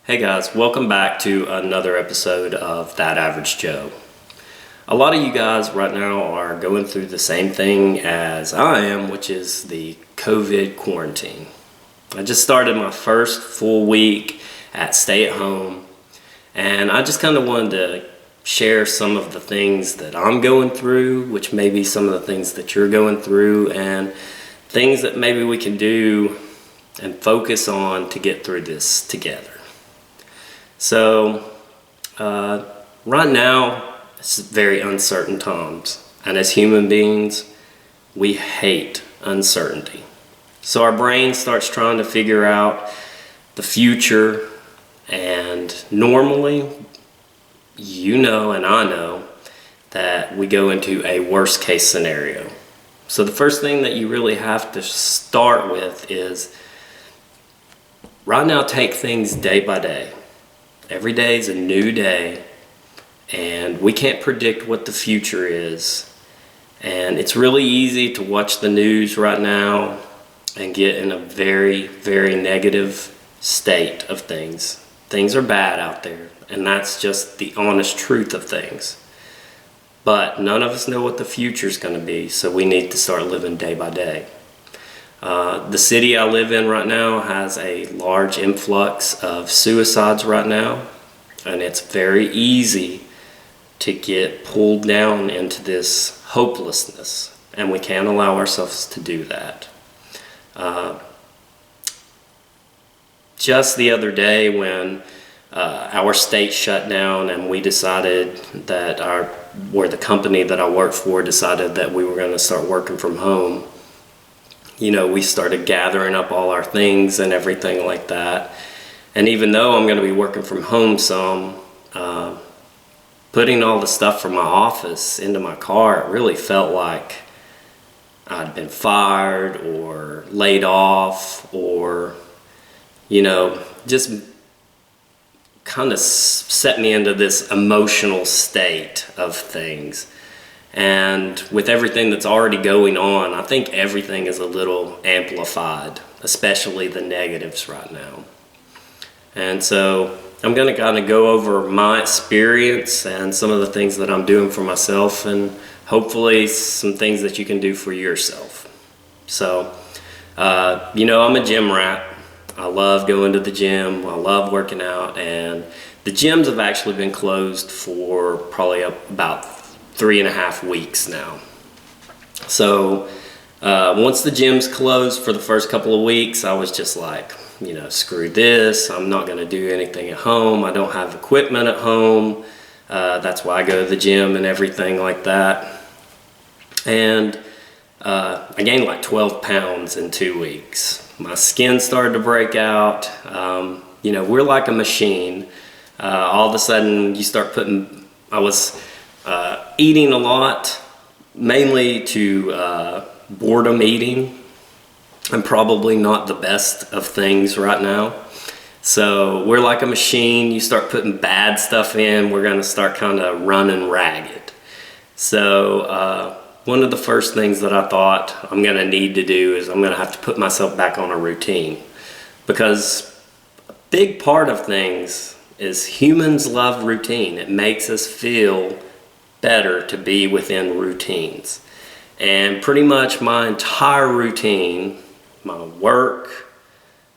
Hey guys, welcome back to another episode of That Average Joe. A lot of you guys right now are going through the same thing as I am, which is the COVID quarantine. I just started my first full week at stay at home, and I just kind of wanted to share some of the things that I'm going through, which may be some of the things that you're going through, and things that maybe we can do and focus on to get through this together. So, right now, it's very uncertain times. And as human beings, we hate uncertainty. So our brain starts trying to figure out the future. And normally, you know and I know that we go into a worst case scenario. So the first thing that you really have to start with is, right now, take things day by day. Every day is a new day, and we can't predict what the future is. And it's really easy to watch the news right now and get in a very, very negative state of things. Things are bad out there, and that's just the honest truth of things. But none of us know what the future is going to be, so we need to start living day by day. The city I live in right now has a large influx of suicides right now, and it's very easy to get pulled down into this hopelessness, and we can't allow ourselves to do that. Just the other day when our state shut down and we decided that the company that I work for decided that we were going to start working from home, we started gathering up all our things and everything like that. And even though I'm going to be working from home some, putting all the stuff from my office into my car, it really felt like I'd been fired or laid off, or, just kind of set me into this emotional state of things. And with everything that's already going on, I think everything is a little amplified, especially the negatives right now. And so I'm going to kind of go over my experience and some of the things that I'm doing for myself, and hopefully some things that you can do for yourself. So, I'm a gym rat. I love going to the gym. I love working out. And the gyms have actually been closed for probably about 3.5 weeks now. So once the gyms closed for the first couple of weeks, I was just like, screw this. I'm not going to do anything at home. I don't have equipment at home. That's why I go to the gym and everything like that. And I gained like 12 pounds in 2 weeks. My skin started to break out. We're like a machine. All of a sudden you start I was eating a lot, mainly to boredom eating. I'm probably not the best of things right now. So we're like a machine. You start putting bad stuff in, we're going to start kind of running ragged. So one of the first things that I thought I'm going to need to do is I'm going to have to put myself back on a routine. Because a big part of things is humans love routine. It makes us feel better to be within routines. And pretty much my entire routine, my work,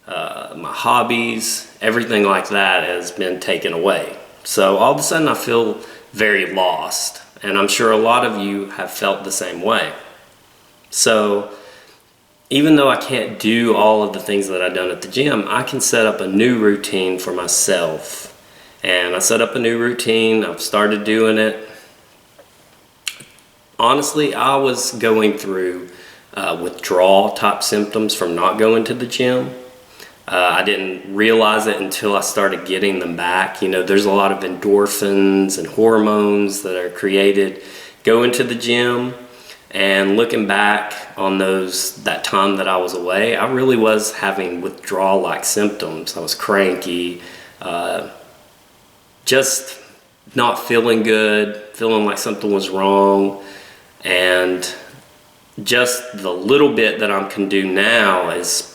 my hobbies, everything like that has been taken away. So all of a sudden I feel very lost, and I'm sure a lot of you have felt the same way. So even though I can't do all of the things that I've done at the gym, I can set up a new routine for myself. And I set up a new routine. I've started doing it. Honestly, I was going through withdrawal type symptoms from not going to the gym. I didn't realize it until I started getting them back. There's a lot of endorphins and hormones that are created going to the gym. And looking back on that time that I was away, I really was having withdrawal-like symptoms. I was cranky, just not feeling good, feeling like something was wrong. And just the little bit that I can do now is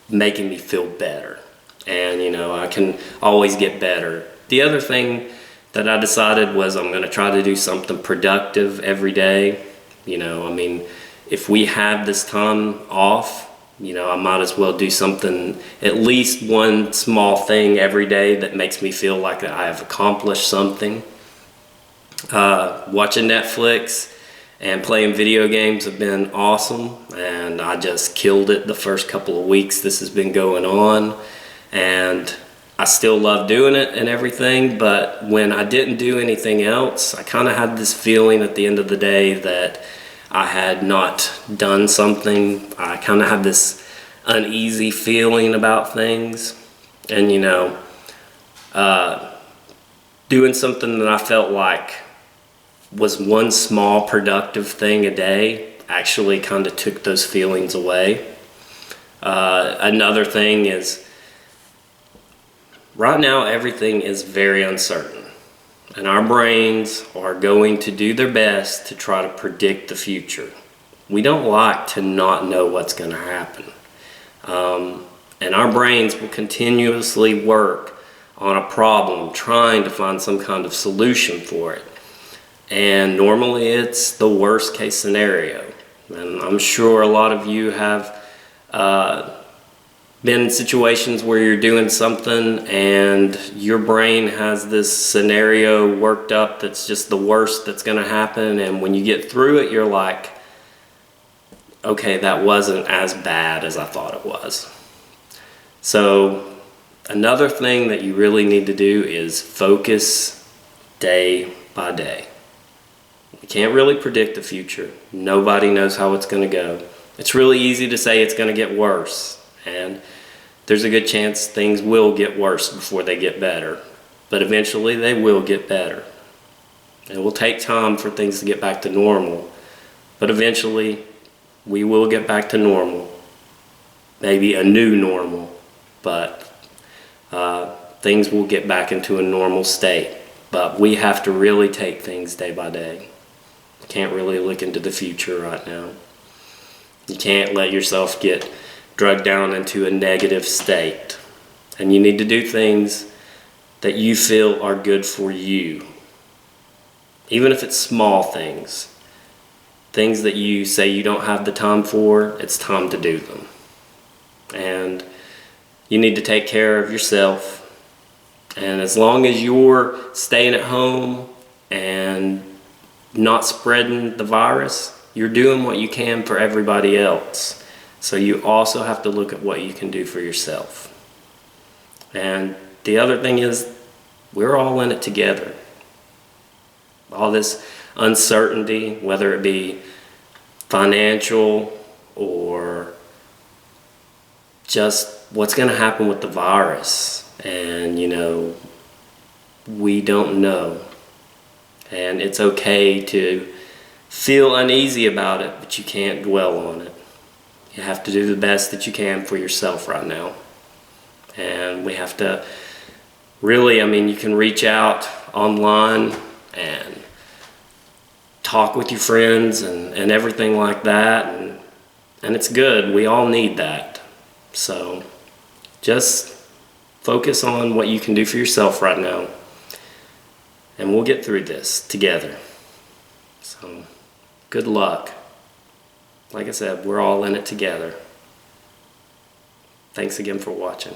making me feel better. And, I can always get better. The other thing that I decided was I'm going to try to do something productive every day. If we have this time off, I might as well do something, at least one small thing every day that makes me feel like I have accomplished something. Watching Netflix and playing video games have been awesome, and I just killed it the first couple of weeks this has been going on, and I still love doing it and everything, but when I didn't do anything else, I kind of had this feeling at the end of the day that I had not done something. I kind of had this uneasy feeling about things, and doing something that I felt like was one small productive thing a day actually kind of took those feelings away. Another thing is, right now everything is very uncertain, and our brains are going to do their best to try to predict the future. We don't like to not know what's going to happen. And our brains will continuously work on a problem, trying to find some kind of solution for it. And normally it's the worst case scenario. And I'm sure a lot of you have been in situations where you're doing something and your brain has this scenario worked up that's just the worst that's going to happen, and when you get through it you're like, okay, that wasn't as bad as I thought it was. So another thing that you really need to do is focus day by day. You can't really predict the future. Nobody knows how it's going to go. It's really easy to say it's going to get worse, and there's a good chance things will get worse before they get better. But eventually they will get better. It will take time for things to get back to normal, but eventually we will get back to normal. Maybe a new normal, but things will get back into a normal state. But we have to really take things day by day. You can't really look into the future right now. You can't let yourself get drugged down into a negative state. And you need to do things that you feel are good for you. Even if it's small things. Things that you say you don't have the time for, it's time to do them. And you need to take care of yourself. And as long as you're staying at home and not spreading the virus, you're doing what you can for everybody else. So you also have to look at what you can do for yourself. And the other thing is, we're all in it together. All this uncertainty, whether it be financial or just what's going to happen with the virus. And, we don't know. And it's okay to feel uneasy about it, but you can't dwell on it. You have to do the best that you can for yourself right now. And we have to really, you can reach out online and talk with your friends and everything like that. And it's good. We all need that. So just focus on what you can do for yourself right now. And we'll get through this together. So good luck. Like I said, we're all in it together. Thanks again for watching.